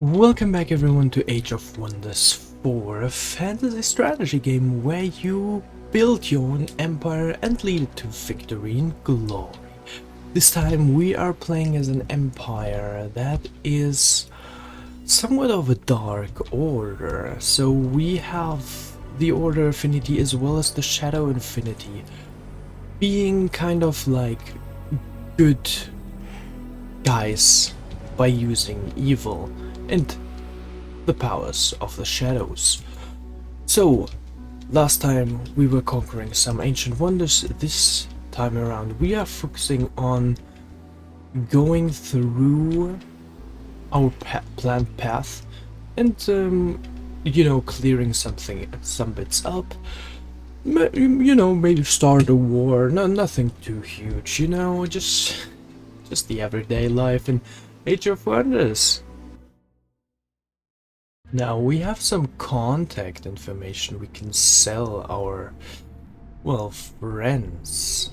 Welcome back everyone to Age of Wonders 4, a fantasy strategy game where you build your own empire and lead it to victory and glory. This time we are playing as an empire that is somewhat of a dark order. So we have the Order Affinity as well as the Shadow Infinity, being kind of like good guys by using evil and the powers of the shadows. So, last time we were conquering some ancient wonders. This time around we are focusing on going through our planned path and clearing some bits up. Maybe start a war. No, nothing too huge, just the everyday life in Age of Wonders. Now we have some contact information we can sell our, well, friends.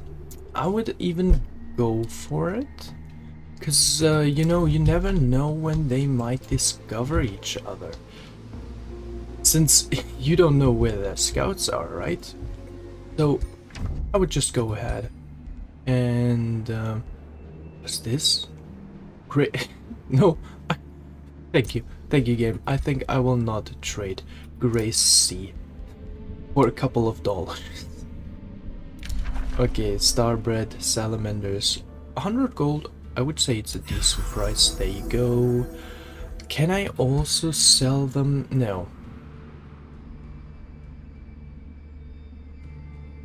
I would even go for it, because, you never know when they might discover each other. Since you don't know where their scouts are, right? So, I would just go ahead and, what's this? Great. No, thank you. Thank you, game. I think I will not trade Grace C for a couple of dollars. Okay, Starbred, Salamanders. 100 gold, I would say it's a decent price. There you go. Can I also sell them? No.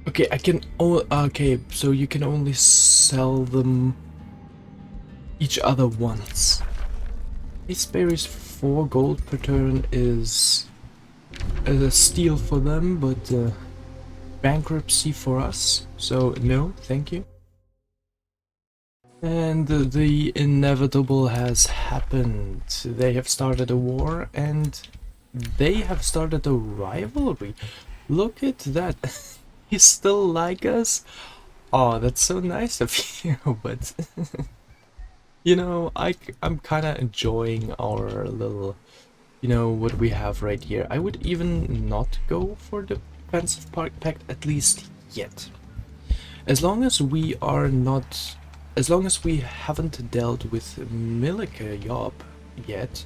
Okay, I can. Oh, okay, so you can only sell them each other once. Ace berries 4 gold per turn is a steal for them, but bankruptcy for us, so no, thank you. And the inevitable has happened. They have started a war and they have started a rivalry. Look at that. You still like us? Oh, that's so nice of you, but I'm kind of enjoying our little, what we have right here. I would even not go for the defensive pact, at least yet. As long as we haven't dealt with Milika Yob yet,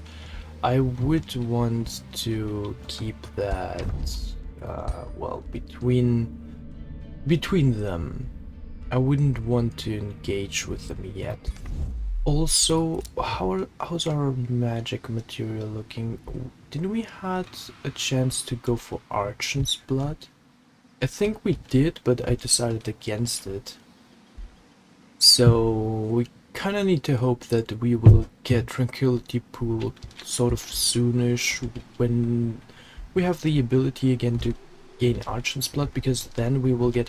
I would want to keep that, well, between them. I wouldn't want to engage with them yet. Also, how's our magic material looking? Didn't we had a chance to go for Archon's blood? I think we did, but I decided against it. So we kind of need to hope that we will get Tranquility Pool sort of soonish when we have the ability again to gain Archon's blood, because then we will get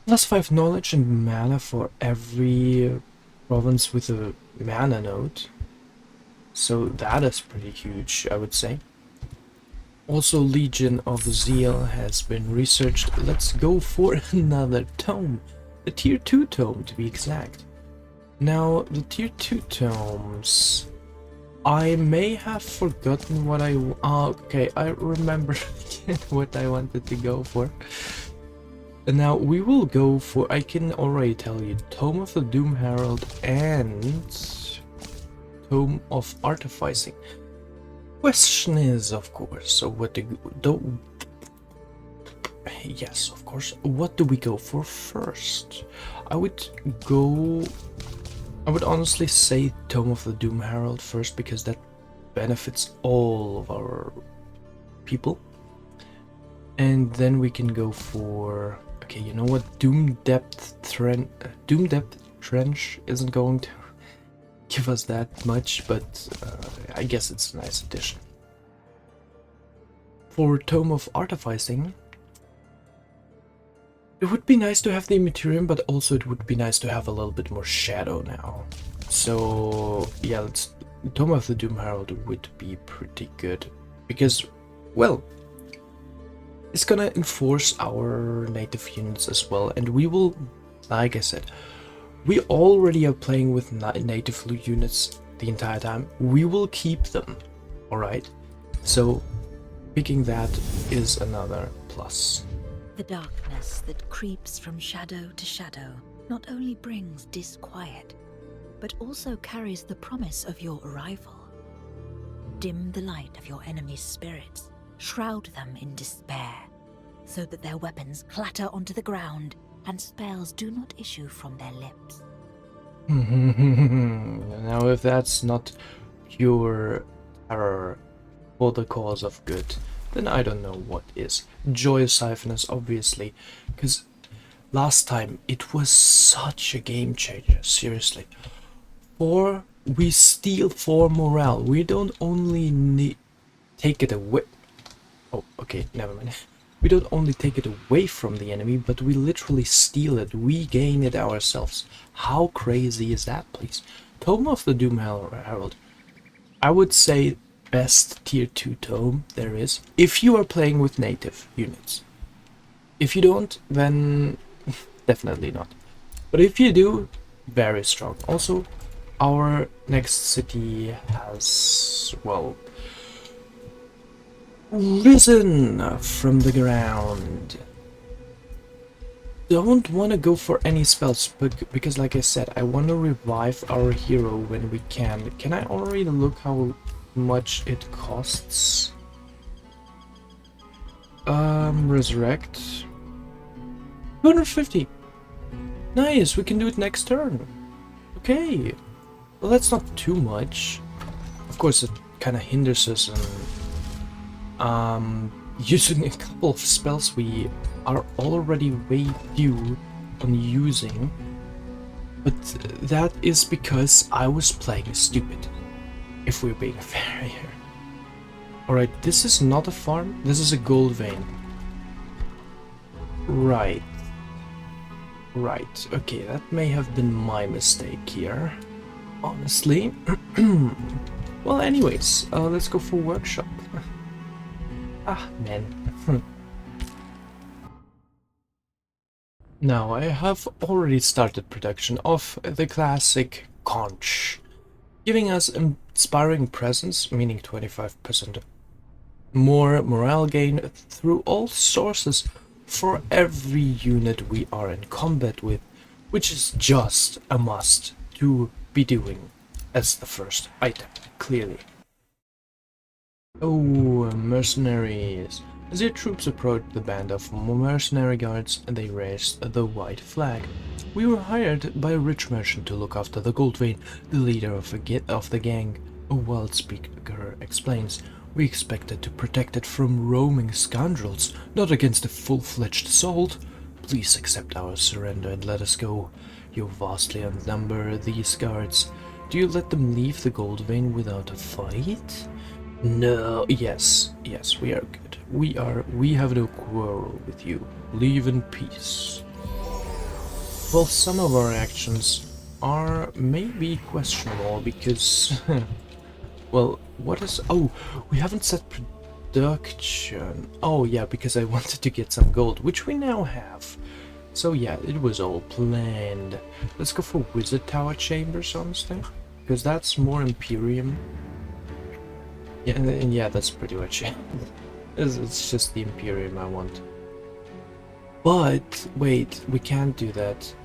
+5 knowledge and mana for every province with a mana node, so that is pretty huge, I would say. Also, Legion of Zeal has been researched. Let's go for another tome, the tier 2 tome to be exact. Now, the tier 2 tomes, I may have forgotten what okay, I remember what I wanted to go for. And now we will go for, I can already tell you, Tome of the Doom Herald and Tome of Artificing. Question is, of course, so what yes, of course, what do we go for first? I would honestly say Tome of the Doom Herald first, because that benefits all of our people. And then we can go for, okay, you know what? Doom Depth Trench isn't going to give us that much, but I guess it's a nice addition. For Tome of Artificing, it would be nice to have the Materium, but also it would be nice to have a little bit more shadow now. So yeah, Tome of the Doom Herald would be pretty good, because, well, it's gonna enforce our native units as well, and we will, like I said, we already are playing with native units the entire time, we will keep them. Alright? So picking that is another plus. The darkness that creeps from shadow to shadow not only brings disquiet, but also carries the promise of your arrival. Dim the light of your enemy's spirits, shroud them in despair, so that their weapons clatter onto the ground and spells do not issue from their lips. Now if that's not pure terror for the cause of good, then I don't know what is. Joyous Siphonus, obviously, because last time it was such a game changer, seriously. We steal for morale. We don't only need take it away. Oh, okay, never mind. We don't only take it away from the enemy, but we literally steal it. We gain it ourselves. How crazy is that, please? Tome of the Doom Herald. I would say best tier 2 tome there is, if you are playing with native units. If you don't, then definitely not. But if you do, very strong. Also, our next city has, well, risen from the ground. Don't want to go for any spells, because like I said, I want to revive our hero when we can. Can I already look how much it costs? Resurrect. 250. Nice, we can do it next turn. Okay. Well, that's not too much. Of course, it kind of hinders us in using a couple of spells we are already way due on using. But that is because I was playing stupid, if we're being fair here. Alright, this is not a farm, this is a gold vein. Right. Right, okay, that may have been my mistake here, honestly. Well, anyways, let's go for workshop. Ah, man. Now, I have already started production of the classic conch, giving us inspiring presence, meaning 25% more morale gain through all sources for every unit we are in combat with, which is just a must to be doing as the first item, clearly. Oh, mercenaries. As your troops approached the band of mercenary guards, they raised the white flag. We were hired by a rich merchant to look after the gold vein, the leader of the gang. A wild speaker explains. We expected to protect it from roaming scoundrels, not against a full-fledged assault. Please accept our surrender and let us go. You vastly outnumber these guards. Do you let them leave the gold vein without a fight? No, yes, we are good. We have no quarrel with you. Leave in peace. Well, some of our actions are maybe questionable because, well, what is... Oh, we haven't set production. Oh, yeah, because I wanted to get some gold, which we now have. So yeah, it was all planned. Let's go for Wizard Tower Chambers, honestly, because that's more Imperium. Yeah, and yeah, that's pretty much it. It's just the Imperium I want. But, wait, we can't do that.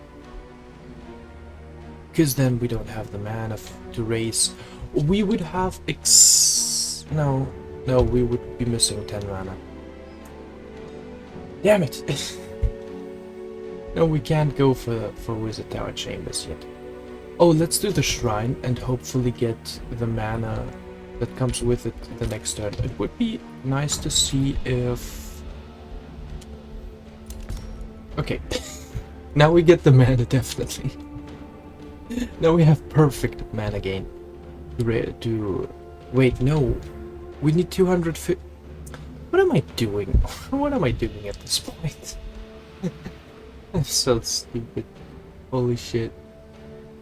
Because then we don't have the mana to raise. We would have No, we would be missing 10 mana. Damn it! No, we can't go for Wizard Tower Chambers yet. Oh, let's do the Shrine and hopefully get the mana that comes with it the next turn. It would be nice to see if... Okay. Now we get the mana, definitely. Now we have perfect mana gain. Wait, no. We need 250... What am I doing? What am I doing at this point? I'm so stupid. Holy shit.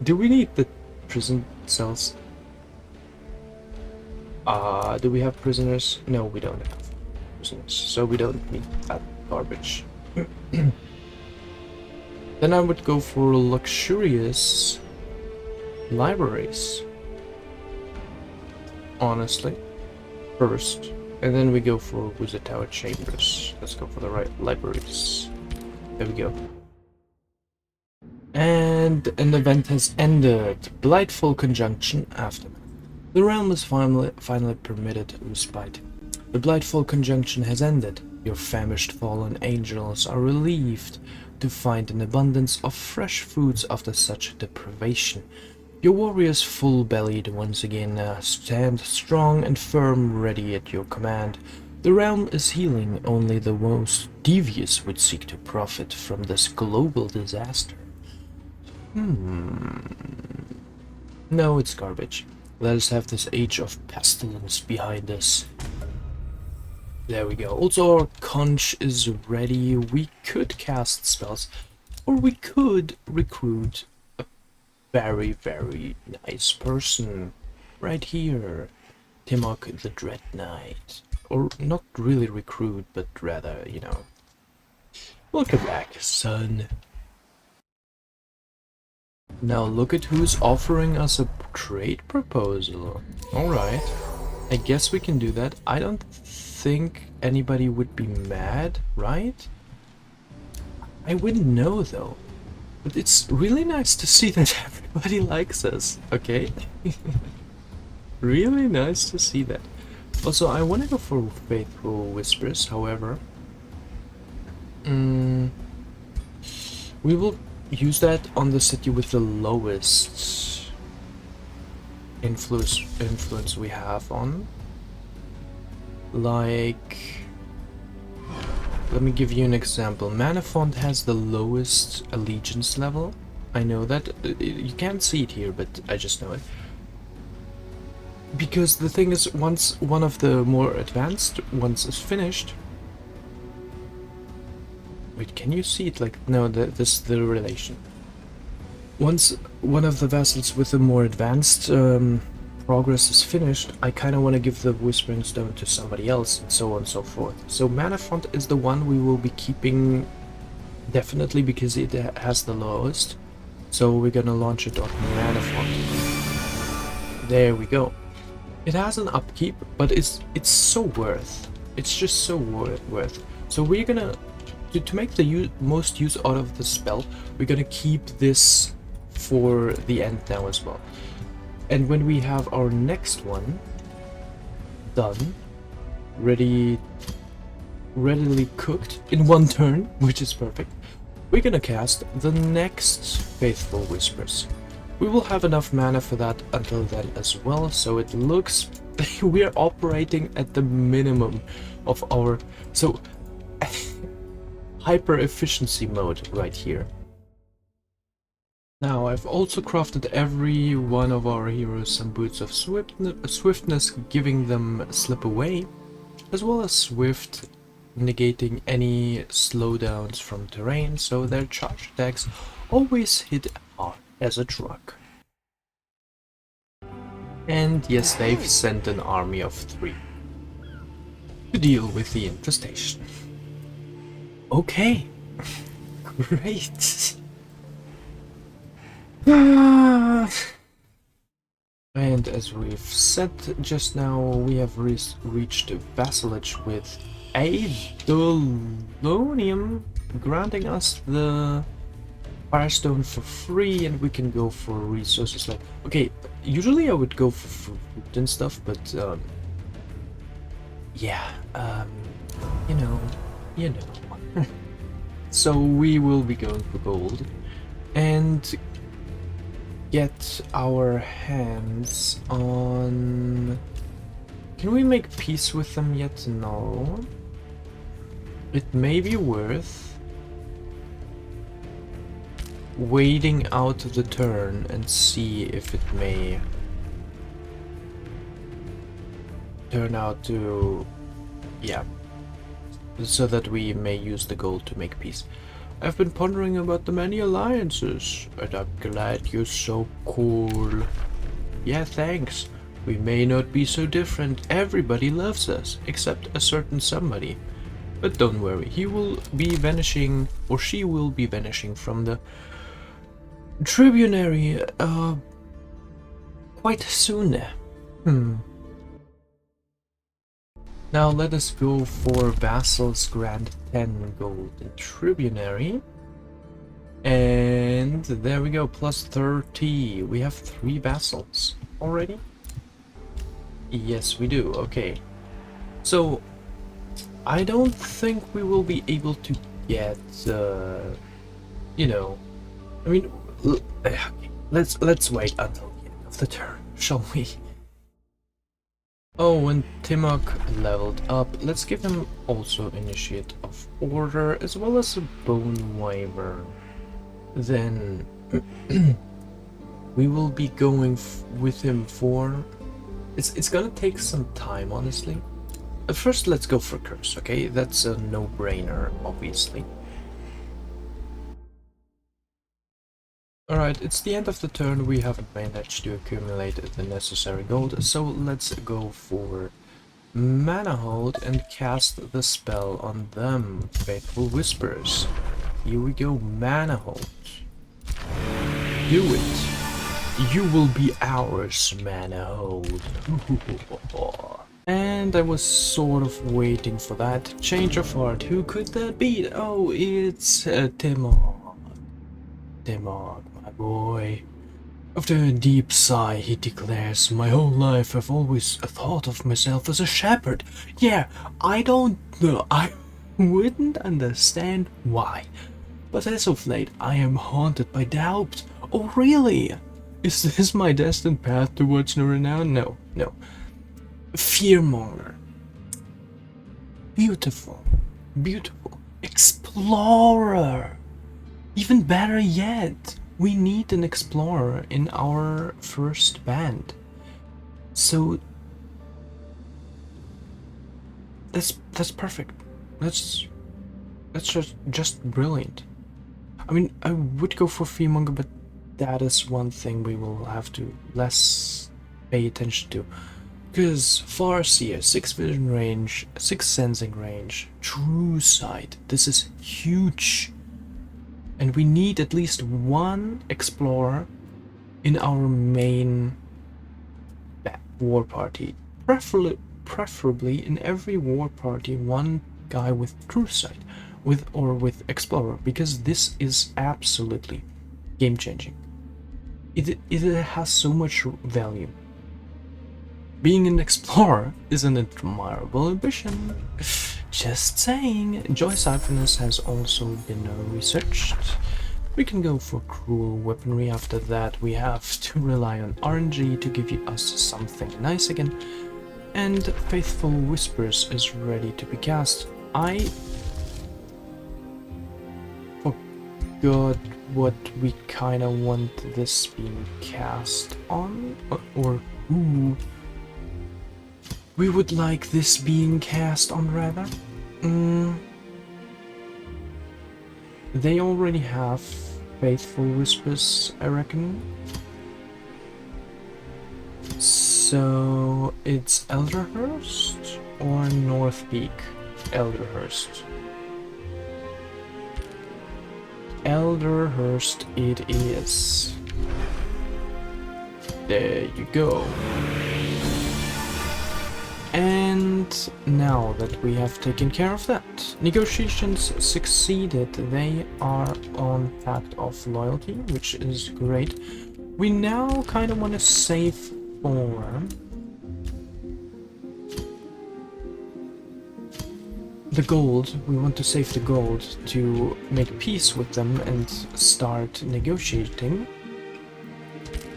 Do we need the prison cells? Do we have prisoners? No, we don't have prisoners, so we don't need that garbage. Then I would go for luxurious libraries. honestly, first. And then we go for Wizard Tower Chambers. Let's go for the right libraries. There we go. And an event has ended. Blightful Conjunction Aftermath. The realm is finally permitted respite. The Blightful Conjunction has ended. Your famished fallen angels are relieved to find an abundance of fresh foods after such deprivation. Your warriors, full-bellied once again, stand strong and firm, ready at your command. The realm is healing. Only the most devious would seek to profit from this global disaster. No, it's garbage. Let us have this age of pestilence behind us. There we go. Also, our conch is ready. We could cast spells, or we could recruit a very, very nice person right here. Timok the Dread Knight. Or not really recruit, but rather, you know. Welcome back, son. Now look at who's offering us a trade proposal. Alright. I guess we can do that. I don't think anybody would be mad, right? I wouldn't know though. But it's really nice to see that everybody likes us, okay? Really nice to see that. Also, I want to go for Faithful Whispers, however. We will use that on the city with the lowest influence we have on. Like, let me give you an example. Manafont has the lowest allegiance level. I know that. You can't see it here, but I just know it. Because the thing is, once one of the more advanced ones is finished... Wait, can you see it? Like, no, this is the relation. Once one of the vessels with the more advanced progress is finished, I kind of want to give the Whispering Stone to somebody else, and so on and so forth. So Manafont is the one we will be keeping definitely because it has the lowest. So we're gonna launch it on Manafont. There we go. It has an upkeep, but it's so worth. It's just so worth. So we're gonna to make the most use out of the spell, we're gonna keep this for the end now as well. And when we have our next one done, readily cooked in one turn, which is perfect, we're gonna cast the next Faithful Whispers. We will have enough mana for that until then as well, so it looks we're operating at the minimum of our hyper efficiency mode right here. Now I've also crafted every one of our heroes some boots of swiftness, giving them slip away, as well as swift, negating any slowdowns from terrain, so their charge attacks always hit hard as a truck. And yes, they've sent an army of 3 to deal with the infestation. Okay, great. And as we've said just now, we have reached vassalage with Eidolonium, granting us the Firestone for free, and we can go for resources like... Okay, usually I would go for food and stuff, but yeah, you know. So we will be going for gold and get our hands on... Can we make peace with them yet? No. It may be worth waiting out the turn and see if it may turn out to... yeah. So that we may use the gold to make peace. I've been pondering about the many alliances, and I'm glad you're so cool. Yeah, thanks. We may not be so different. Everybody loves us, except a certain somebody. But don't worry, he will be vanishing, or she will be vanishing from the tribunary quite soon. Now let us go for Vassals grant 10 gold in Tribunary. And there we go, plus 30. We have 3 vassals already? Yes, we do. Okay. So, I don't think we will be able to get, you know, I mean, okay, let's wait until the end of the turn, shall we? Oh, and Timok leveled up. Let's give him also Initiate of Order, as well as a Bone Wyvern. Then we will be going with him for... It's gonna take some time, honestly. First, let's go for Curse, okay? That's a no-brainer, obviously. Alright, it's the end of the turn. We haven't managed to accumulate the necessary gold, so let's go for Mana Hold and cast the spell on them. Faithful Whispers. Here we go, Mana Hold. Do it. You will be ours, Mana Hold. And I was sort of waiting for that change of heart. Who could that be? Oh, it's Timog. Timog, my boy. After a deep sigh, he declares, "My whole life I've always thought of myself as a shepherd. Yeah, I don't know. I wouldn't understand why. But as of late, I am haunted by doubt. Oh, really? Is this my destined path towards the renown? No, no. Fearmonger. Beautiful. Beautiful. Explorer. Even better yet, we need an explorer in our first band. So that's perfect. That's just brilliant. I mean, I would go for Fearmonger, but that is one thing we will have to less pay attention to. Because Farseer, 6 vision range, 6 sensing range, true sight, this is huge. And we need at least one explorer in our main war party. Preferably in every war party, one guy with true sight, with explorer, because this is absolutely game changing. It has so much value. Being an explorer is an admirable ambition. Just saying. Joy Siphonus has also been researched. We can go for cruel weaponry. After that, we have to rely on RNG to give us something nice again. And Faithful Whispers is ready to be cast. I forgot what we kinda want this being cast on, or who we would like this being cast on, rather. They already have Faithful Whispers, I reckon. So it's Elderhurst or North Peak? Elderhurst. Elderhurst it is. There you go. And now that we have taken care of that, negotiations succeeded. They are on Pact of Loyalty, which is great. We now kind of want to save for the gold. We want to save the gold to make peace with them and start negotiating.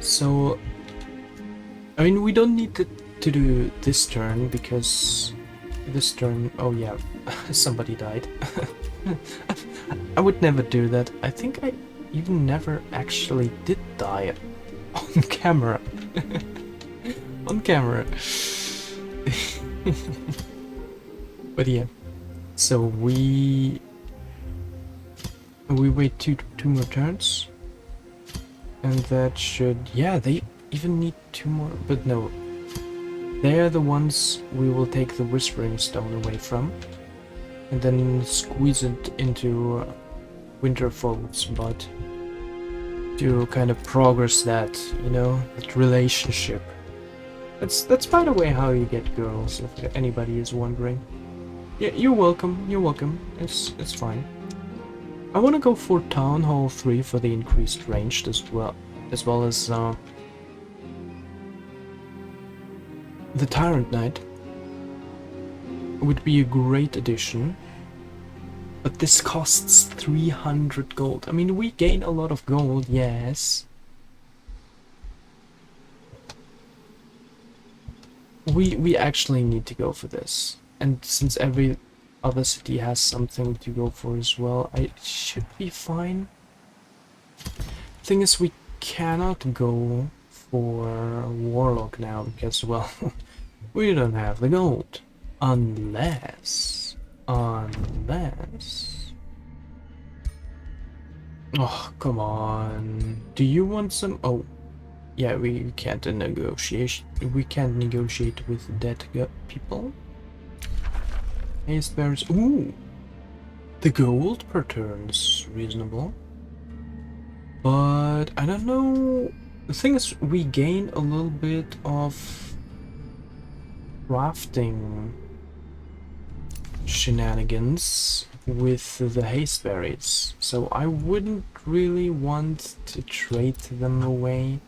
So, I mean, we don't need to do this turn, because this turn, oh yeah, somebody died. I would never do that. I think I even never actually did die on camera. On camera. But yeah, so we wait two more turns, and that should, yeah, they even need 2 more, but no. They're the ones we will take the Whispering Stone away from, and then squeeze it into Winterfold's butt to kind of progress that, you know, that relationship. That's by the way how you get girls, if anybody is wondering. Yeah, you're welcome. You're welcome. It's fine. I want to go for Town Hall 3 for the increased range as well as the Tyrant Knight would be a great addition. But this costs 300 gold. I mean, we gain a lot of gold, yes. We actually need to go for this. And since every other city has something to go for as well, I should be fine. Thing is, we cannot go for Warlock now because, well, we don't have the gold. Unless... Oh, come on. Do you want some... Oh, yeah, we can't negotiate. We can't negotiate with dead people. Haste bearers. Ooh! The gold per turn is reasonable. But I don't know. The thing is, we gain a little bit of crafting shenanigans with the haste berries, so I wouldn't really want to trade them away.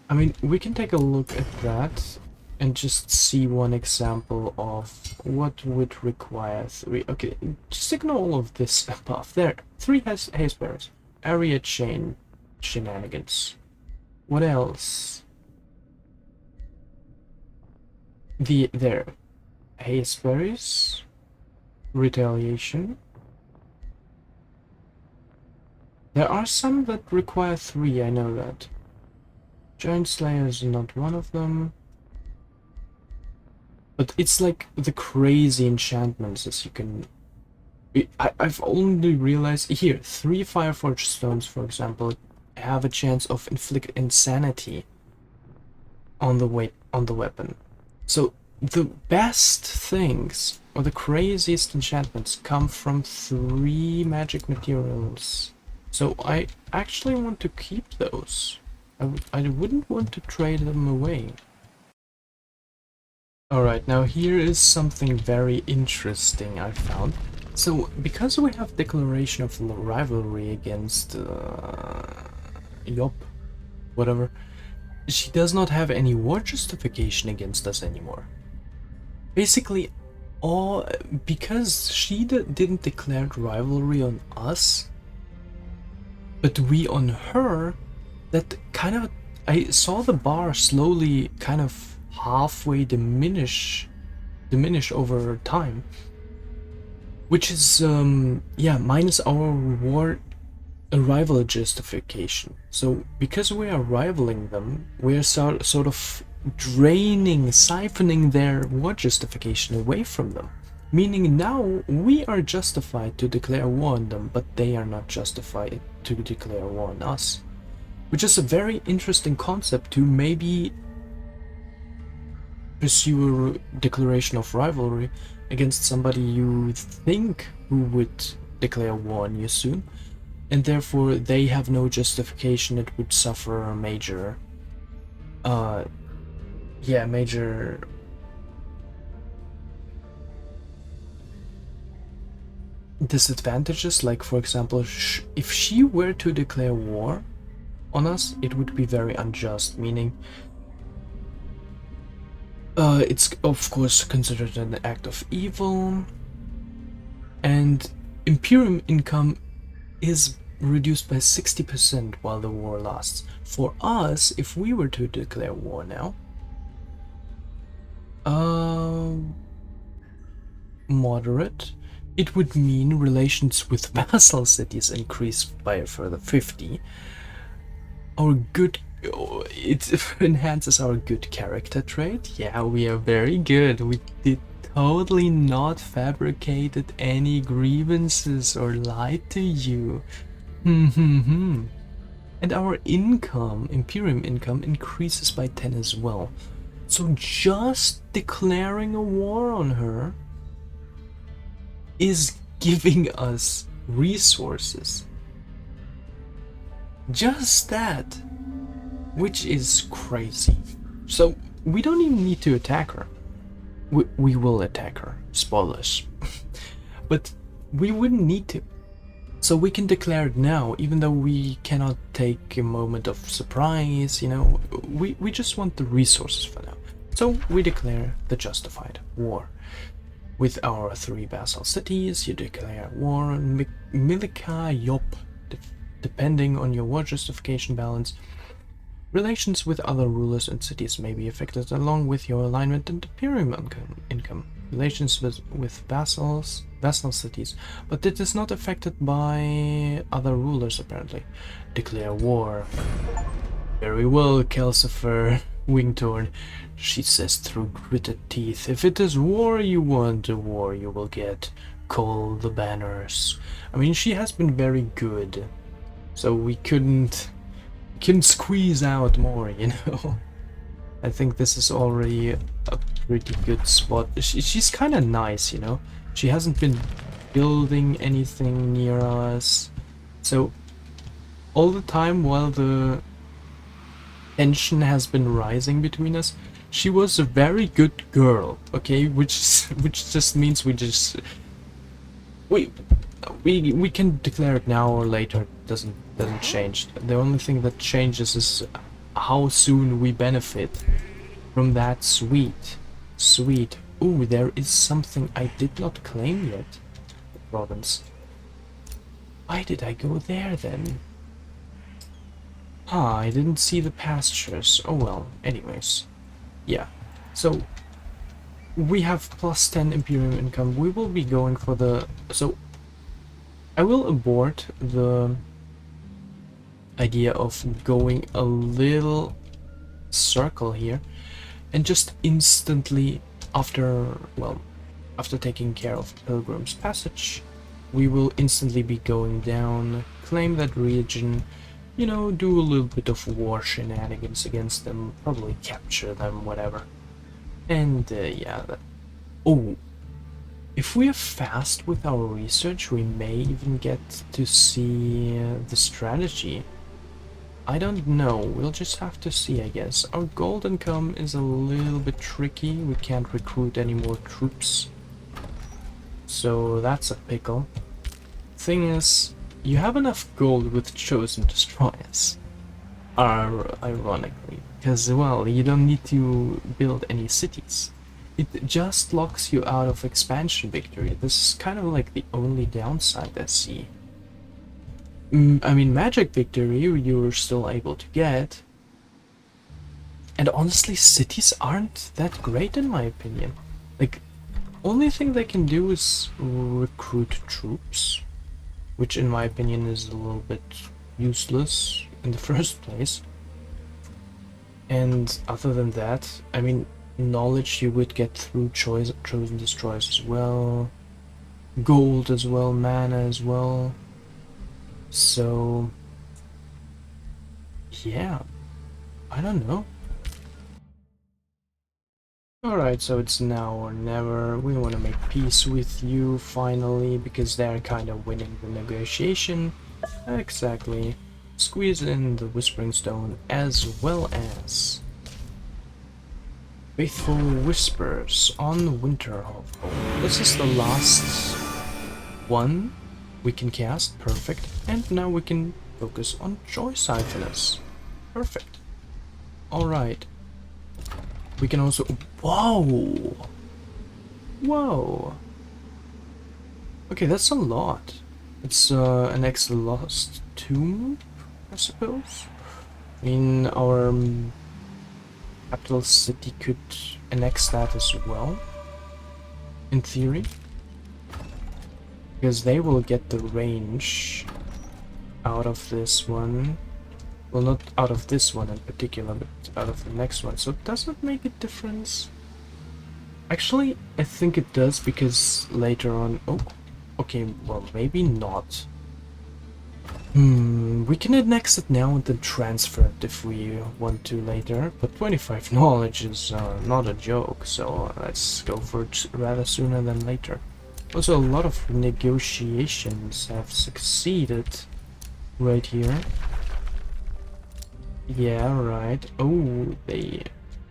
I mean, we can take a look at that and just see one example of what would require 3. Okay, just ignore all of this above. There, 3 haste berries. Area chain shenanigans. What else? There. Haste berries. Retaliation. There are some that require 3, I know that. Giant Slayer is not one of them. But it's like the crazy enchantments as you can... I've only realized... Here, 3 Fireforged stones, for example, have a chance of inflict insanity on the weapon. So the best things, or the craziest enchantments, come from 3 magic materials. So I actually want to keep those. I wouldn't want to trade them away. Alright, now here is something very interesting I found. So, because we have declaration of rivalry against Yop, whatever, she does not have any war justification against us anymore. Basically, because she didn't declare rivalry on us, but we on her, that kind of... I saw the bar slowly kind of halfway diminish over time, which is yeah, minus our war rival justification. So because we are rivaling them, we are sort of siphoning their war justification away from them, meaning now we are justified to declare war on them, but they are not justified to declare war on us, which is a very interesting concept to maybe pursue a declaration of rivalry against somebody you think who would declare war on you soon, and therefore they have no justification. It would suffer a major major disadvantages, like for example, if she were to declare war on us, it would be very unjust, meaning it's of course considered an act of evil, and Imperium income is reduced by 60% while the war lasts. For us, if we were to declare war now, moderate, it would mean relations with vassal cities increase by a further 50. Our good... it enhances our good character trait. Yeah, we are very good. We did totally not fabricated any grievances or lied to you. And our income, Imperium income, increases by 10 as well. So just declaring a war on her is giving us resources. Just that, which is crazy. So we don't even need to attack her. We will attack her. Spoilers. But we wouldn't need to. So we can declare it now, even though we cannot take a moment of surprise, you know. We just want the resources for now. So we declare the justified war. With our 3 vassal cities, you declare war on Milika Yop, depending on your war justification balance. Relations with other rulers and cities may be affected along with your alignment and imperium income. Relations with vassal cities, but it is not affected by other rulers apparently. Declare war. Very well, Calcifer Wingtorn, she says through gritted teeth. If it is war you want, a war you will get. Call the banners. I mean, she has been very good, so we couldn't squeeze out more, you know. I think this is already a pretty good spot. She's kind of nice, you know. She hasn't been building anything near us, so all the time while the tension has been rising between us, she was a very good girl, okay? Which just means we can declare it now or later. It doesn't change. The only thing that changes is how soon we benefit from that sweet. Ooh, there is something I did not claim yet. The province. Why did I go there then? Ah, I didn't see the pastures. Oh well, anyways. Yeah, so we have plus 10 Imperium income. We will be going for the... So I will abort the idea of going a little circle here and just instantly after taking care of Pilgrim's Passage, we will instantly be going down, claim that region, you know, do a little bit of war shenanigans against them, probably capture them, whatever. And yeah, oh, if we are fast with our research, we may even get to see the strategy. I don't know, we'll just have to see, I guess. Our gold income is a little bit tricky, we can't recruit any more troops. So that's a pickle. Thing is, you have enough gold with Chosen Destroyers. Ironically, because, well, you don't need to build any cities. It just locks you out of expansion victory. This is kind of like the only downside I see. I mean, magic victory you're still able to get. And honestly, cities aren't that great in my opinion. Like, only thing they can do is recruit troops, which in my opinion is a little bit useless in the first place. And other than that, I mean, knowledge you would get through Chosen Destroyers as well, gold as well, mana as well. So yeah, I don't know. Alright, so it's now or never. We want to make peace with you finally, because they're kind of winning the negotiation. Exactly. Squeeze in the Whispering Stone as well as Faithful Whispers on Winterhold. This is the last one we can cast. Perfect. And now we can focus on Joy Siphoners. Perfect. Alright. We can also... Whoa! Whoa! Okay, that's a lot. It's an ex-lost tomb, I suppose? I mean, our capital city could annex that as well, in theory. Because they will get the range out of this one. Well, not out of this one in particular, but out of the next one. So does it make a difference? Actually, I think it does, because later on... Oh, okay, well, maybe not. We can annex it now and then transfer it if we want to later, but 25 knowledge is not a joke, so let's go for it rather sooner than later. Also, a lot of negotiations have succeeded right here. Yeah, right. Oh, they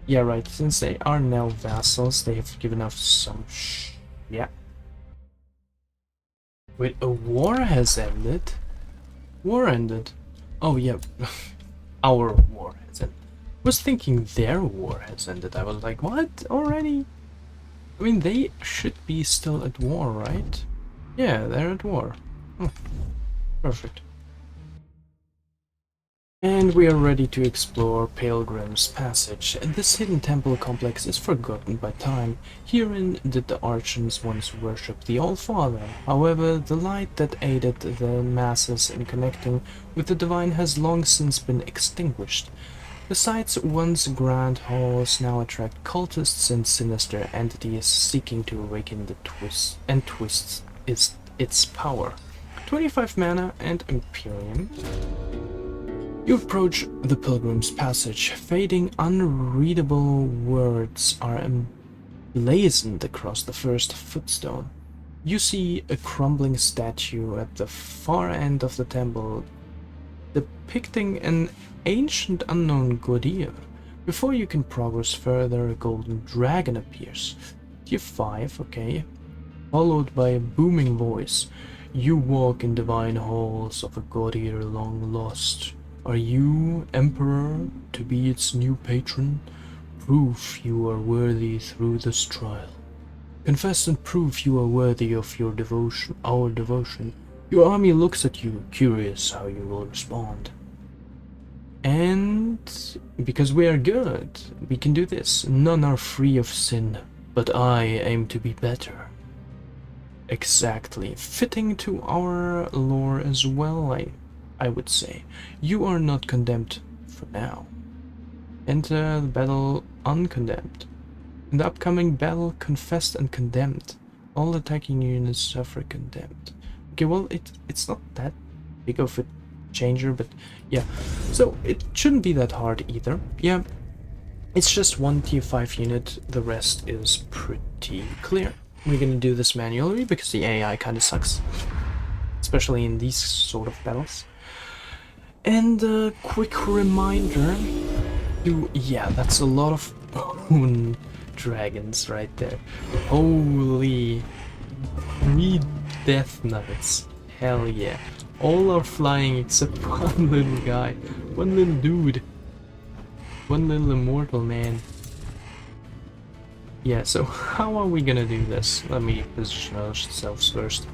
Yeah, right. Since they are now vassals, they have given us some yeah. Wait, a war has ended? War ended? Oh, yeah. Our war has ended. I was thinking their war has ended. I was like, what? Already? I mean, they should be still at war, right? Yeah, they're at war. Oh, perfect. And we are ready to explore Pilgrim's Passage. This hidden temple complex is forgotten by time. Herein did the Archons once worship the All-Father. However, the light that aided the masses in connecting with the divine has long since been extinguished. The site's once grand halls now attract cultists and sinister entities seeking to awaken the twist its power. 25 mana and Imperium. You approach the Pilgrim's Passage. Fading, unreadable words are emblazoned across the first footstone. You see a crumbling statue at the far end of the temple depicting an ancient unknown Godir. Before you can progress further, a golden dragon appears. Tier 5, okay. Followed by a booming voice. You walk in divine halls of a Godir long lost. Are you, Emperor, to be its new patron? Prove you are worthy through this trial. Confess and prove you are worthy of your devotion, our devotion. Your army looks at you, curious how you will respond. And because we are good, we can do this. None are free of sin, but I aim to be better. Exactly, fitting to our lore as well, I would say. You are not condemned for now. Enter the battle uncondemned. In the upcoming battle, confessed and condemned. All attacking units suffer condemned. Okay, well, it's not that big of a changer, but yeah. So it shouldn't be that hard either. Yeah, it's just one tier 5 unit. The rest is pretty clear. We're gonna do this manually because the AI kind of sucks, especially in these sort of battles. And a quick reminder yeah, that's a lot of bone dragons right there. Holy 3 death knights. Hell yeah. All are flying except one little guy. One little dude. One little immortal man. Yeah, so how are we gonna do this? Let me position ourselves first.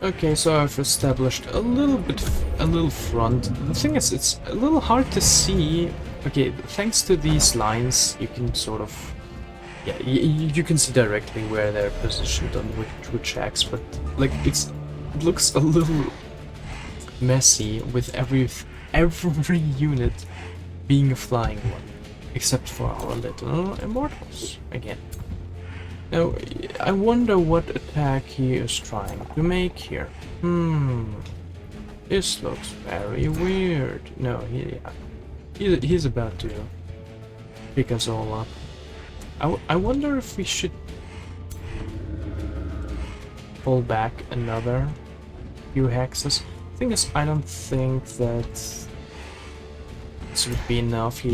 Okay, so I've established a little front. The thing is, it's a little hard to see. Okay, thanks to these lines, you can sort of, yeah, you can see directly where they're positioned on which axe, but like it looks a little messy with every unit being a flying one, except for our little immortals again. Now, I wonder what attack he is trying to make here. This looks very weird. No, he's about to pick us all up. I wonder if we should pull back another few hexes. Thing is, I don't think that this would be enough.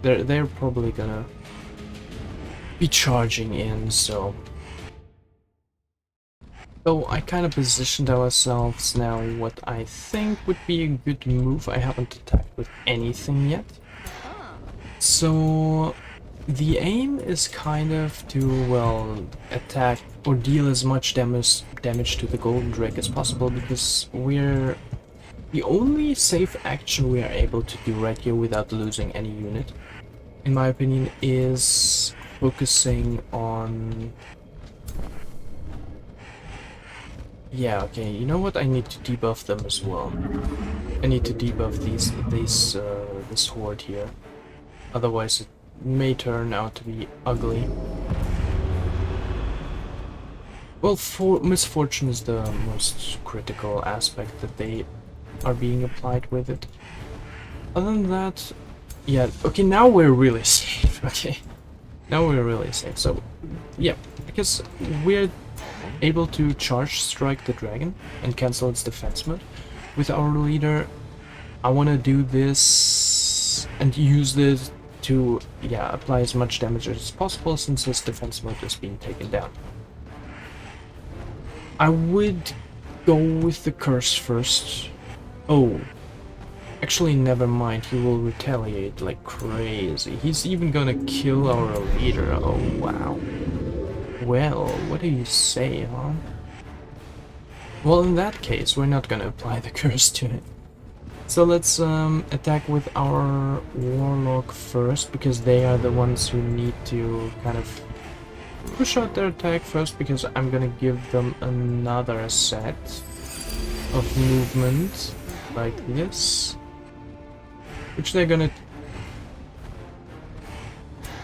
They're probably gonna be charging in, so I kind of positioned ourselves now what I think would be a good move. I haven't attacked with anything yet, so the aim is kind of to, well, attack or deal as much damage to the golden drake as possible, because we're the only safe action we are able to do right here without losing any unit, in my opinion, is focusing on... Yeah, okay, you know what? I need to debuff them as well. I need to debuff this horde here. Otherwise it may turn out to be ugly. Well, misfortune is the most critical aspect that they are being applied with it. Other than that, yeah, okay, now we're really safe, okay. Now we're really safe, so, yeah, because we're able to charge strike the dragon and cancel its defense mode. With our leader, I want to do this and use this to, yeah, apply as much damage as possible since his defense mode is being taken down. I would go with the curse first. Oh, actually never mind, he will retaliate like crazy. He's even gonna kill our leader. Oh wow. Well, what do you say, huh? Well, in that case, we're not gonna apply the curse to it. So let's attack with our Warlock first, because they are the ones who need to kind of push out their attack first, because I'm gonna give them another set of movement, like this, which they're gonna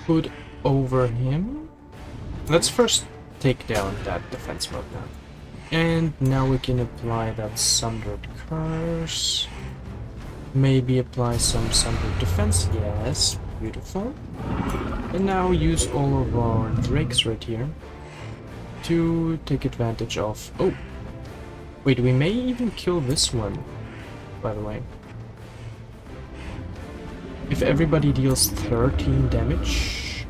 put over him. Let's first take down that defense mode now. And now we can apply that Sundered Curse. Maybe apply some Sundered Defense. Yes, beautiful. And now use all of our Drakes right here to take advantage of... Oh! Wait, we may even kill this one, by the way. If everybody deals 13 damage,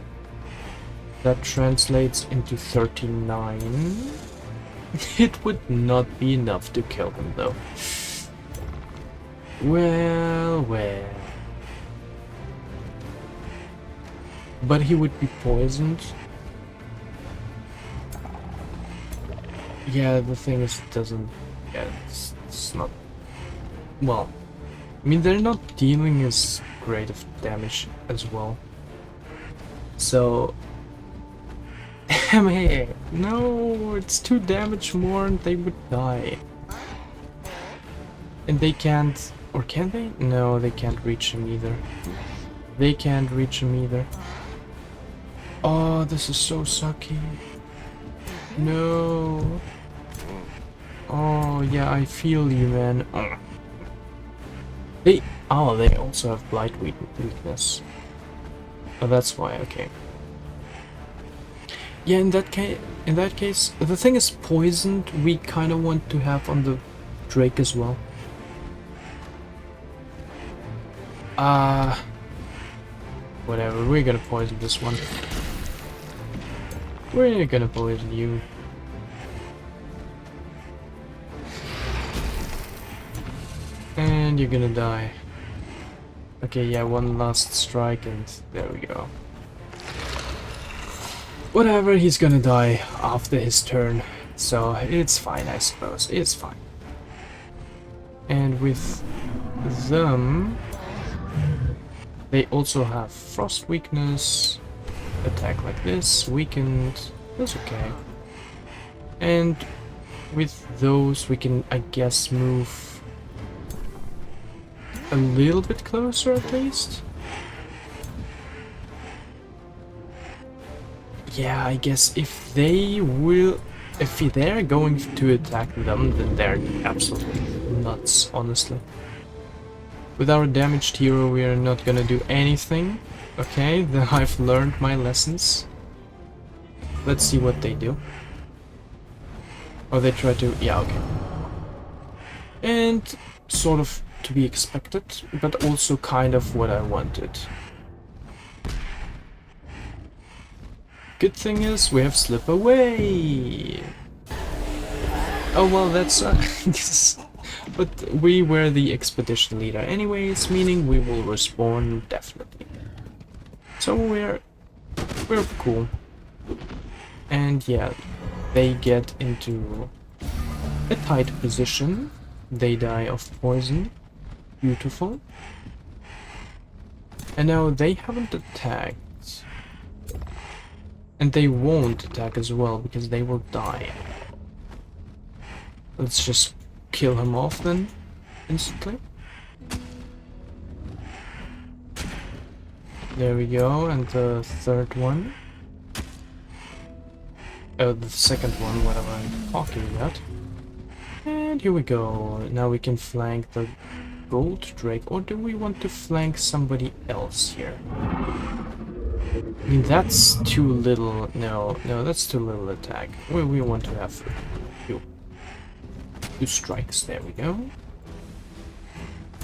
that translates into 39. It would not be enough to kill him, though. Well, well. But he would be poisoned. Yeah, the thing is, it doesn't... Yeah, it's not... Well, I mean, they're not dealing as great of damage as well. So... Hey, no, it's 2 damage more and they would die. And they can't... Or can they? No, they can't reach him either. They can't reach him either. Oh, this is so sucky. No. Oh, yeah, I feel you, man. They... Oh, they also have Blight weakness. Oh, that's why, okay. Yeah, in that case, the thing is poisoned, we kind of want to have on the Drake as well. Whatever, we're gonna poison this one. We're gonna poison you. And you're gonna die. Okay, yeah, one last strike and there we go. Whatever, he's gonna die after his turn, so it's fine, I suppose. It's fine. And with them, they also have frost weakness, attack like this, weakened, that's okay. And with those we can, I guess, move a little bit closer at least. Yeah, I guess if they're going to attack them, then they're absolutely nuts, honestly. With our damaged hero, we are not gonna do anything. Okay, then I've learned my lessons. Let's see what they do. Oh, they try to... yeah, okay. And sort of to be expected, but also kind of what I wanted. Good thing is, we have Slip Away! Oh well, that's... But we were the expedition leader anyways, meaning we will respawn definitely. So we're cool. And yeah, they get into a tight position. They die of poison. Beautiful. And now they haven't attacked. And they won't attack as well, because they will die. Let's just kill him off then, instantly. There we go, and the third one. Oh, the second one, whatever I'm talking about. And here we go. Now we can flank the Gold Drake, or do we want to flank somebody else here? I mean, that's too little. No, that's too little attack. We want to have two strikes. There we go.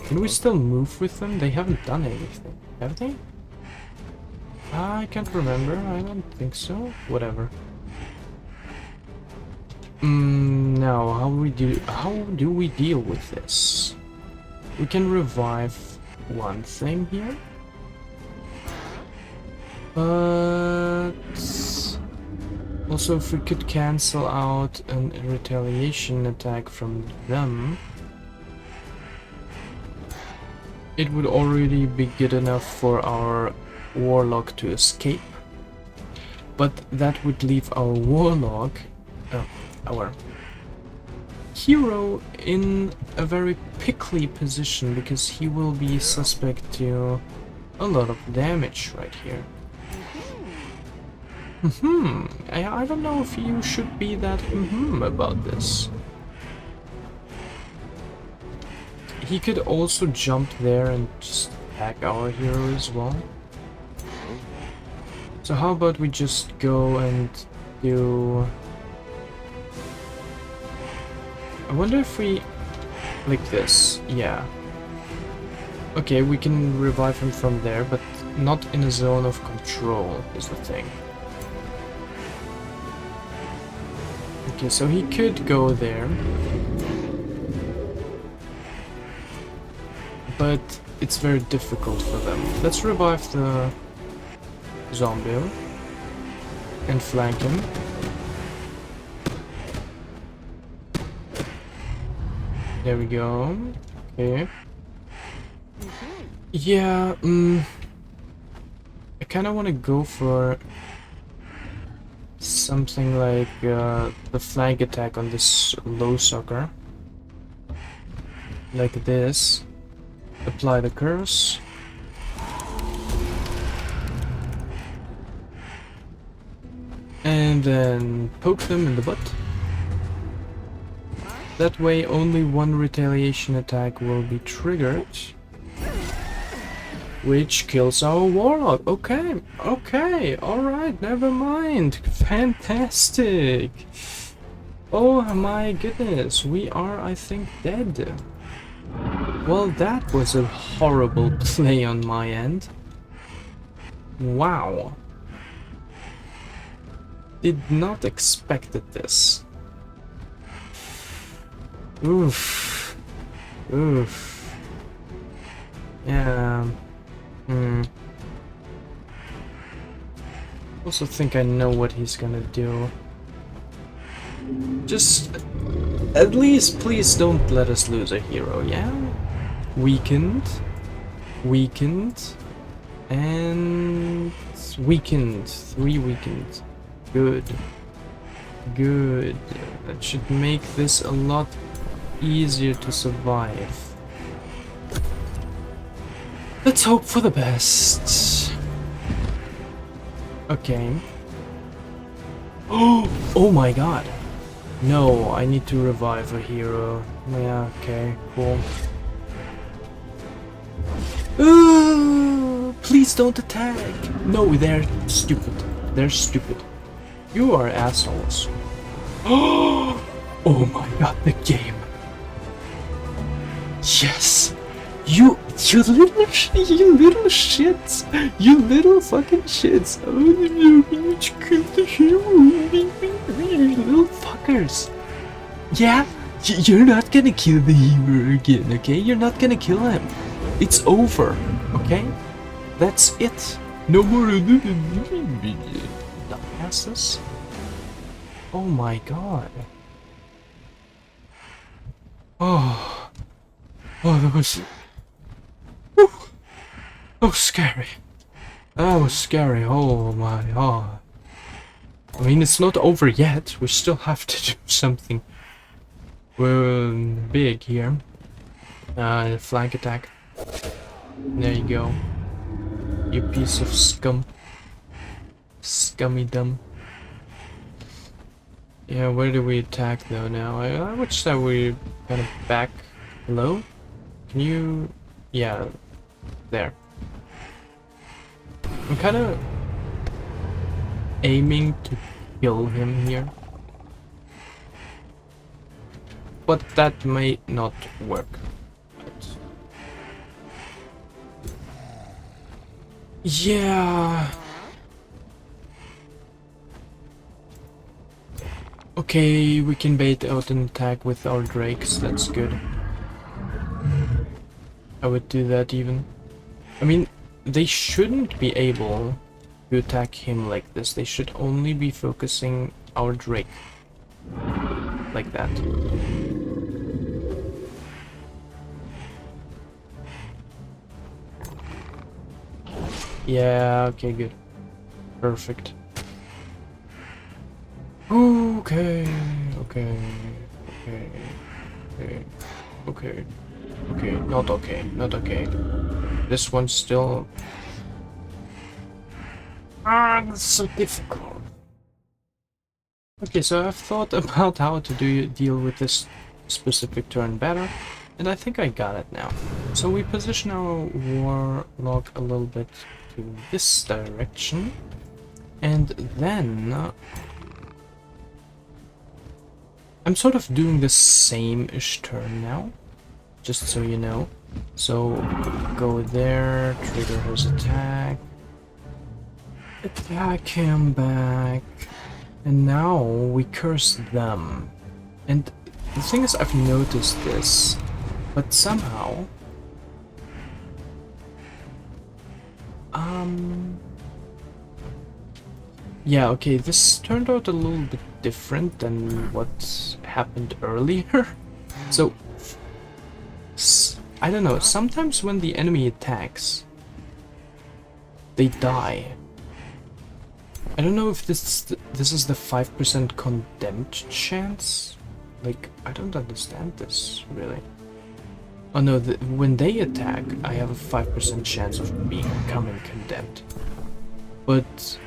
Can we still move with them? They haven't done anything, have they? I can't remember. I don't think so. Whatever. Now how do we deal with this? We can revive one thing here. But also if we could cancel out a retaliation attack from them, it would already be good enough for our warlock to escape. But that would leave our warlock, our hero, in a very pickly position because he will be suspect to a lot of damage right here. I don't know if you should be that about this. He could also jump there and just attack our hero as well. So how about we just go and do... I wonder if we... like this, yeah. Okay, we can revive him from there, but not in a zone of control is the thing. Okay, so he could go there. But it's very difficult for them. Let's revive the zombie and flank him. There we go. Okay. Yeah, I kind of want to go for something like the flank attack on this low sucker. Like this. Apply the curse. And then poke them in the butt. That way only one retaliation attack will be triggered. Which kills our warlock. Okay, okay, alright, never mind. Fantastic. Oh my goodness, we are, I think, dead. Well, that was a horrible play on my end. Wow. Did not expect this. Oof. Oof. Yeah. Also think I know what he's gonna do. Just... at least please don't let us lose a hero, yeah? Weakened. Weakened. And... weakened. 3 weakened. Good. Good. That should make this a lot easier to survive. Let's hope for the best. Okay. Oh my god. No, I need to revive a hero. Yeah, okay, cool. Please don't attack. No, they're stupid. They're stupid. You are assholes. Oh my god, the game. Yes. You little shits. You little fucking shits. Oh, you need to kill the hero. Little fuckers. Yeah, you're not gonna kill the hero again, okay? You're not gonna kill him. It's over, okay? That's it. No more dumbasses. Oh my god. Oh, that was... whew. That was scary. That was scary. Oh my god. I mean, it's not over yet. We still have to do something big here. Flank attack. There you go. You piece of scum. Scummy dumb. Yeah, where do we attack though now? Which side we kind of back low? Can you... yeah, there. I'm kind of aiming to kill him here. But that may not work. Yeah, Okay, we can bait out an attack with our drakes, that's good. I would do that even. I mean, they shouldn't be able to attack him like this. They should only be focusing our drake. Like that. Yeah, okay, good. Perfect. Okay, okay, okay, okay, okay, okay, not okay, not okay. This one's still... Ah, that's so difficult. Okay, so I've thought about how to deal with this specific turn better, and I think I got it now. So we position our warlock a little bit to this direction, and then I'm sort of doing the same-ish turn now, just so you know. So go there, trigger his attack, attack him back, and now we curse them. And the thing is, I've noticed this, but somehow yeah, okay, this turned out a little bit different than what happened earlier. So, I don't know, sometimes when the enemy attacks, they die. I don't know if this is the 5% condemned chance. Like, I don't understand this, really. Oh no, when they attack, I have a 5% chance of becoming condemned. But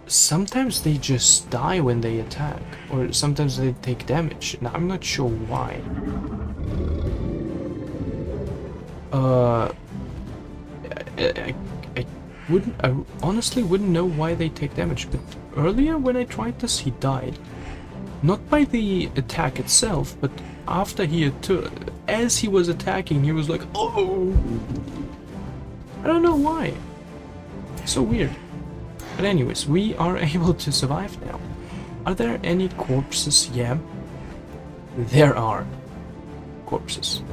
sometimes they just die when they attack, or sometimes they take damage, and I'm not sure why. I honestly wouldn't know why they take damage, but earlier when I tried this, he died. Not by the attack itself, but after he as he was attacking, he was like, oh! I don't know why. So weird. But anyways, we are able to survive now. Are there any corpses? Yeah. There are corpses.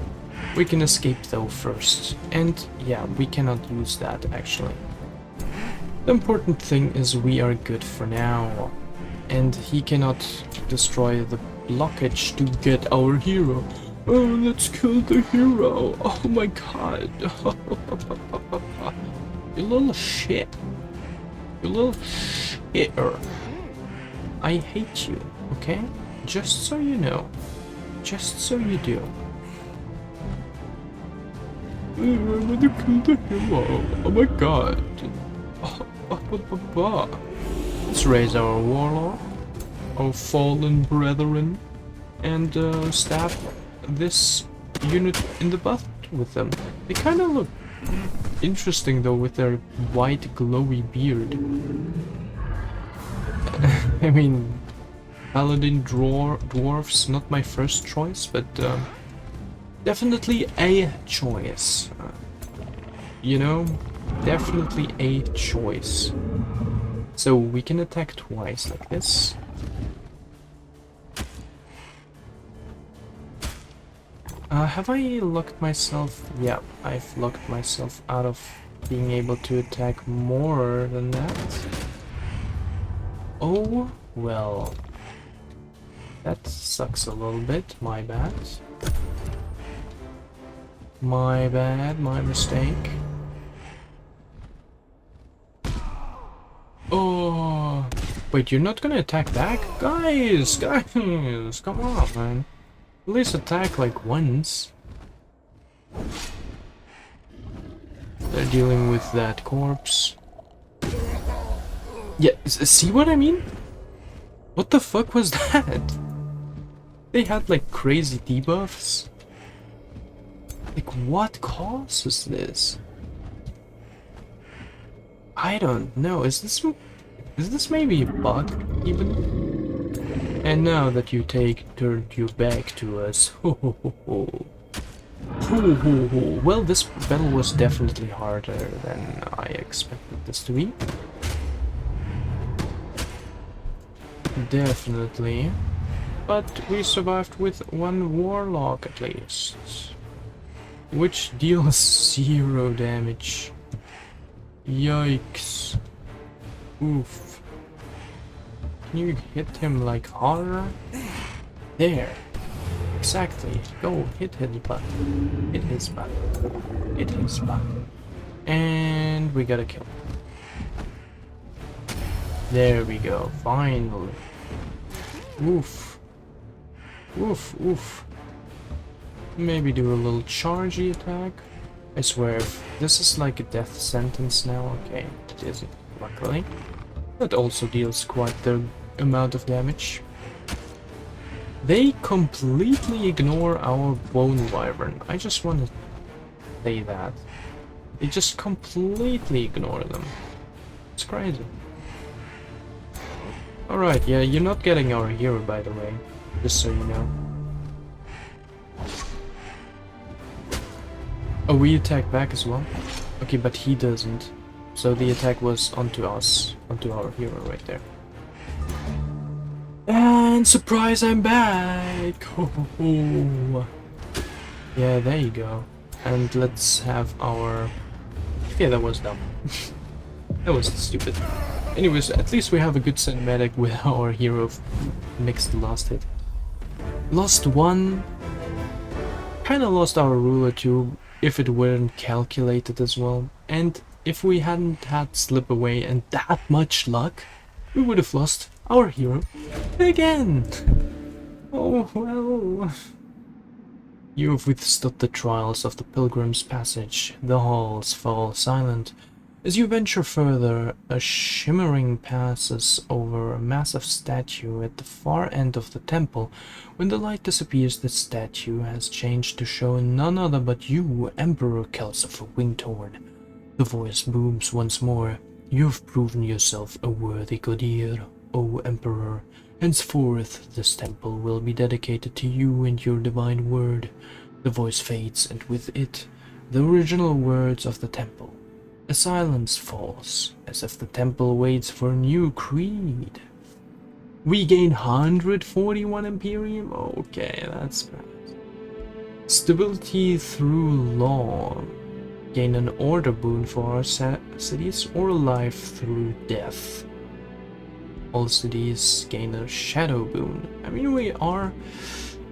We can escape though first. And yeah, we cannot use that actually. The important thing is we are good for now. And he cannot destroy the blockage to get our hero. Oh, let's kill the hero. Oh my god. You little shit. You little shitter. I hate you, okay? Just so you know. Just so you do. I'm gonna kill the hero. Oh my god. Let's raise our warlock, our fallen brethren, and stab this unit in the butt with them. They kind of look interesting though with their white glowy beard. I mean, paladin dwarfs, not my first choice, but definitely a choice. You know, definitely a choice. So we can attack twice like this. Have I locked myself? Yeah, I've locked myself out of being able to attack more than that. Oh, well. That sucks a little bit, my bad. My bad, my mistake. Oh, wait, you're not gonna attack back? Guys, come on, man. At least attack like once. They're dealing with that corpse. Yeah, see what I mean? What the fuck was that? They had like crazy debuffs. Like, what causes this? I don't know. Is this maybe a bug even? And now that you turned your back to us, ho ho ho ho. Ho ho ho. Well, this battle was definitely harder than I expected this to be. definitely. But we survived with one warlock at least, which deals 0 damage. Yikes. Oof. Can you hit him like harder? There. Exactly. Go hit his butt. Hit his butt. Hit his butt. And we got a kill. There we go. Finally. Oof. Oof, oof. Maybe do a little chargey attack. I swear, if this is like a death sentence now, okay, it isn't, luckily. That also deals quite the amount of damage. They completely ignore our bone wyvern. I just want to say that. They just completely ignore them. It's crazy. Alright, yeah, you're not getting our hero, by the way. Just so you know. Oh, we attack back as well? Okay, but he doesn't. So the attack was onto us, onto our hero right there. And surprise, I'm back! Oh. Yeah, there you go. And let's have our... Yeah, that was dumb. That was stupid. Anyways, at least we have a good cinematic with our hero mixed last hit. Lost one. Kinda lost our ruler too, if it weren't calculated as well. And if we hadn't had slip away and that much luck, we would have lost our hero again. Oh well. You have withstood the trials of the Pilgrim's Passage. The halls fall silent. As you venture further, a shimmering passes over a massive statue at the far end of the temple. When the light disappears, the statue has changed to show none other but you, Emperor Kelsif Wingtorn. The voice booms once more. You have proven yourself a worthy Godir, O Emperor. Henceforth, this temple will be dedicated to you and your divine word. The voice fades, and with it, the original words of the temple. A silence falls, as if the temple waits for a new creed. We gain 141 Imperium? Okay, that's bad. Stability through law. Gain an order boon for our cities, or life through death. All cities gain a shadow boon. I mean, we are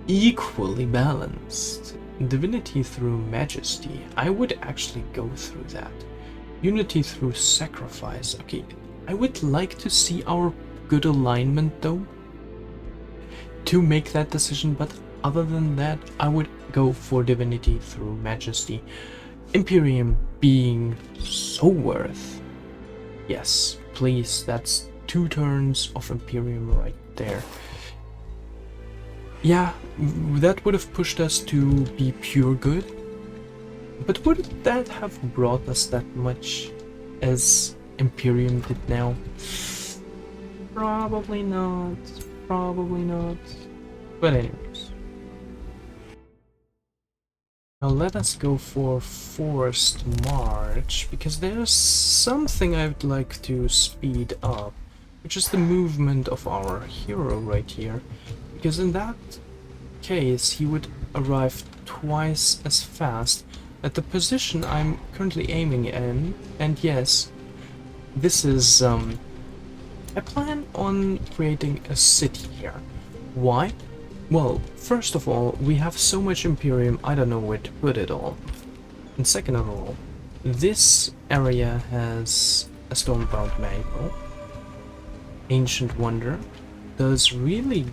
equally balanced. Divinity through majesty. I would actually go through that. Unity through sacrifice. Okay, I would like to see our good alignment though to make that decision, but other than that, I would go for divinity through majesty. Imperium being so worth. Yes, please, that's 2 turns of Imperium right there. Yeah, that would have pushed us to be pure good. But would that have brought us that much as Imperium did now? Probably not. Probably not. But anyways. Now let us go for Forced March, because there's something I would like to speed up, which is the movement of our hero right here. Because in that case, he would arrive twice as fast at the position I'm currently aiming in, and yes, this is, I plan on creating a city here. Why? Well, first of all, we have so much Imperium, I don't know where to put it all. And second of all, this area has a Stormbound Mangle. Ancient Wonder does really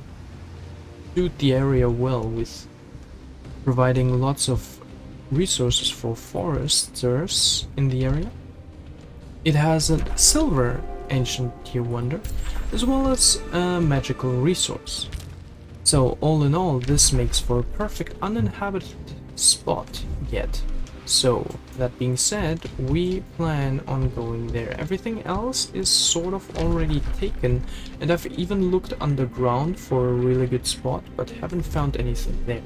suit the area well with providing lots of resources for foresters in the area. It has a silver ancient tier wonder as well as a magical resource. So all in all, this makes for a perfect uninhabited spot yet. So that being said, we plan on going there. Everything else is sort of already taken, and I've even looked underground for a really good spot, but haven't found anything there.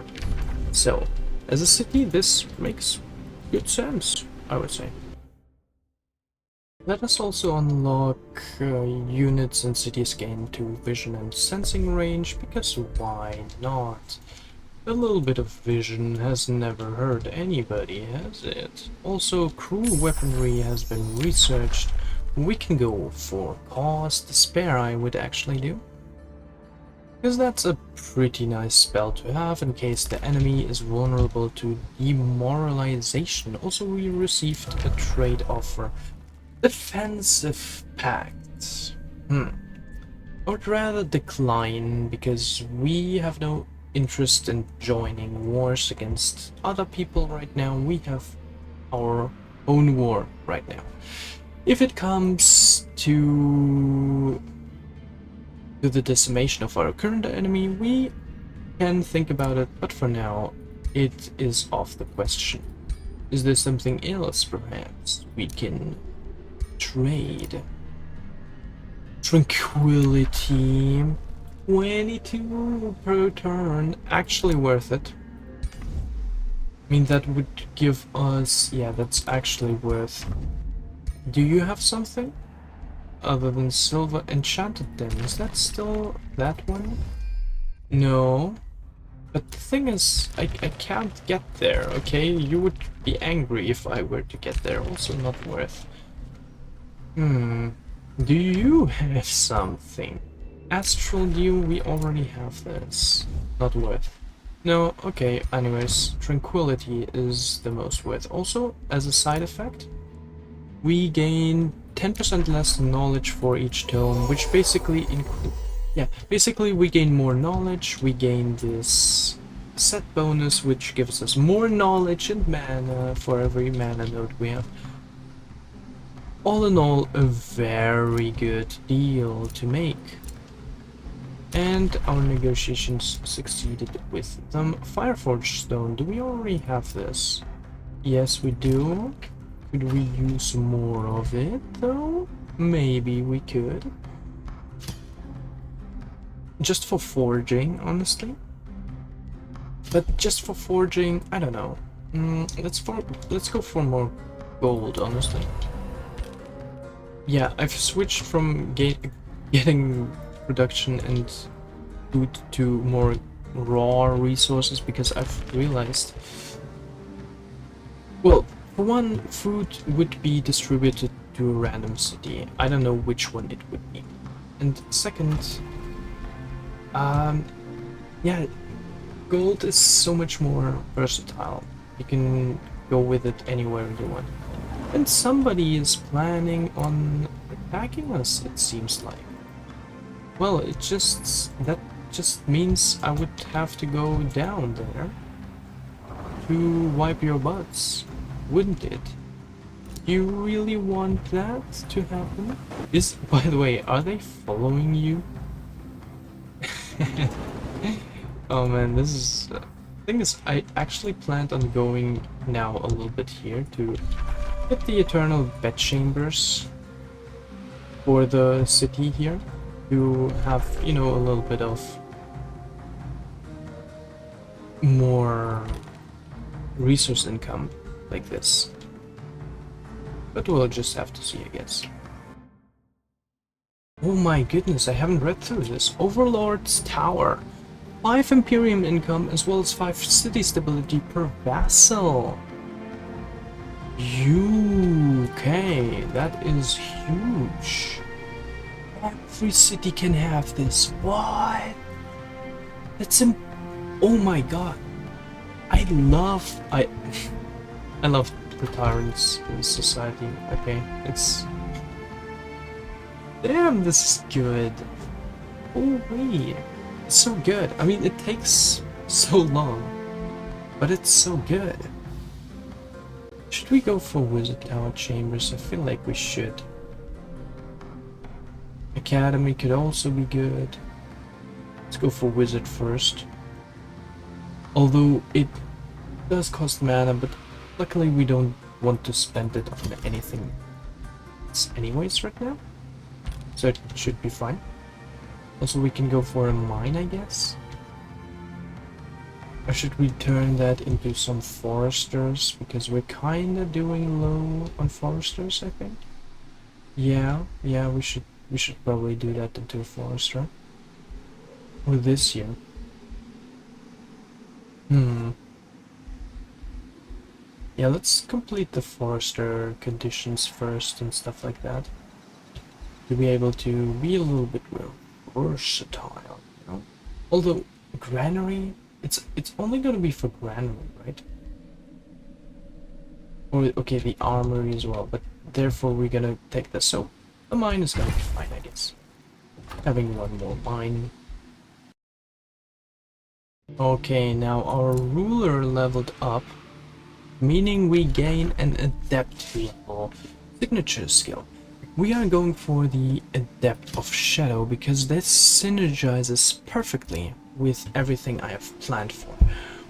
So as a city, this makes good sense, I would say. Let us also unlock units and cities gain to vision and sensing range, because why not? A little bit of vision has never hurt anybody, has it? Also, cruel weaponry has been researched. We can go for cost. The spare eye would actually do. Because that's a pretty nice spell to have in case the enemy is vulnerable to demoralization. Also, we received a trade offer. Defensive pact. I would rather decline, because we have no interest in joining wars against other people right now. We have our own war right now. If it comes to the decimation of our current enemy, we can think about it, but for now, it is off the question. Is there something else, perhaps, we can trade? Tranquility. 22 per turn. Actually worth it. I mean, that would give us... Yeah, that's actually worth. Do you have something? Other than silver enchanted then? Is that still that one? No. But the thing is, I can't get there, okay? You would be angry if I were to get there. Also not worth. Do you have something? Astral Dew, we already have this. Not worth. No, okay, anyways, Tranquility is the most worth. Also, as a side effect, we gain 10% less knowledge for each tome, which basically basically we gain more knowledge, we gain this set bonus, which gives us more knowledge and mana for every mana node we have. All in all, a very good deal to make. And our negotiations succeeded with them. Fireforged Stone, do we already have this? Yes, we do. Could we use more of it, though? Maybe we could. Just for forging, honestly. But just for forging, I don't know. Let's go for more gold, honestly. Yeah, I've switched from getting production and food to more raw resources because I've realized, well, for one, food would be distributed to a random city. I don't know which one it would be. And second, yeah, gold is so much more versatile. You can go with it anywhere you want. And somebody is planning on attacking us, it seems like. Well, that just means I would have to go down there to wipe your butts, wouldn't it? You really want that to happen? By the way, are they following you? Oh man, this is... thing is, I actually planned on going now a little bit here to get the eternal bed chambers for the city here, to have, you know, a little bit of more resource income like this. But we'll just have to see, I guess. Oh my goodness, I haven't read through this. Overlord's Tower. 5 Imperium income as well as 5 city stability per vassal. Okay, that is huge. Every city can have this. What? That's oh my god. I love the tyrants in society. Okay, it's... Damn, this is good. Oh wait. It's so good. I mean, it takes so long, but it's so good. Should we go for Wizard Tower Chambers? I feel like we should. Academy could also be good. Let's go for Wizard first. Although it does cost mana, but luckily we don't want to spend it on anything anyways right now. So it should be fine. Also, we can go for a mine, I guess. Or should we turn that into some foresters? Because we're kinda doing low on foresters, I think. Yeah, we should probably do that into a forester. Or this year. Hmm. Yeah, let's complete the forester conditions first and stuff like that. To be able to be a little bit more versatile, you know? Although granary, it's only gonna be for granary, right? Or okay, the armory as well, but therefore we're gonna take this. So the mine is gonna be fine, I guess. Having one more mine. Okay, now our ruler leveled up, meaning we gain an adept level signature skill. We are going for the Adept of Shadow because this synergizes perfectly with everything I have planned for.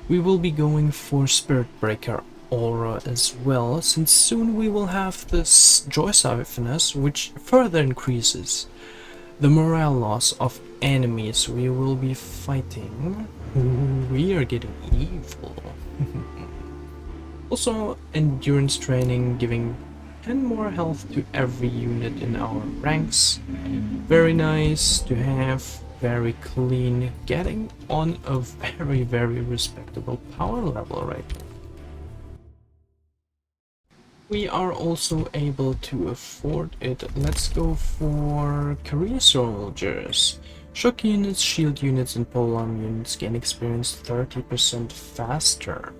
We will be going for Spirit Breaker Aura as well, since soon we will have this Joy Siphonus, which further increases the morale loss of enemies we will be fighting. Ooh, we are getting evil. Also, endurance training, giving 10 more health to every unit in our ranks. Very nice to have, very clean, getting on a very respectable power level right now. We are also able to afford it. Let's go for career soldiers. Shock units, shield units, and polearm units gain experience 30% faster.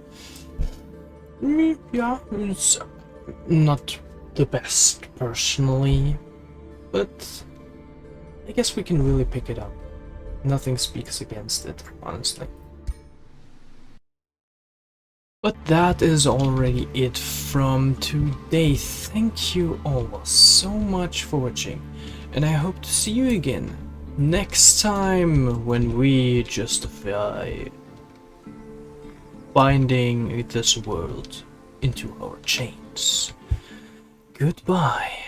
Yeah, it's not the best personally, but I guess we can really pick it up. Nothing speaks against it, honestly. But that is already it from today. Thank you all so much for watching, and I hope to see you again next time when we justify binding this world into our chains. Goodbye.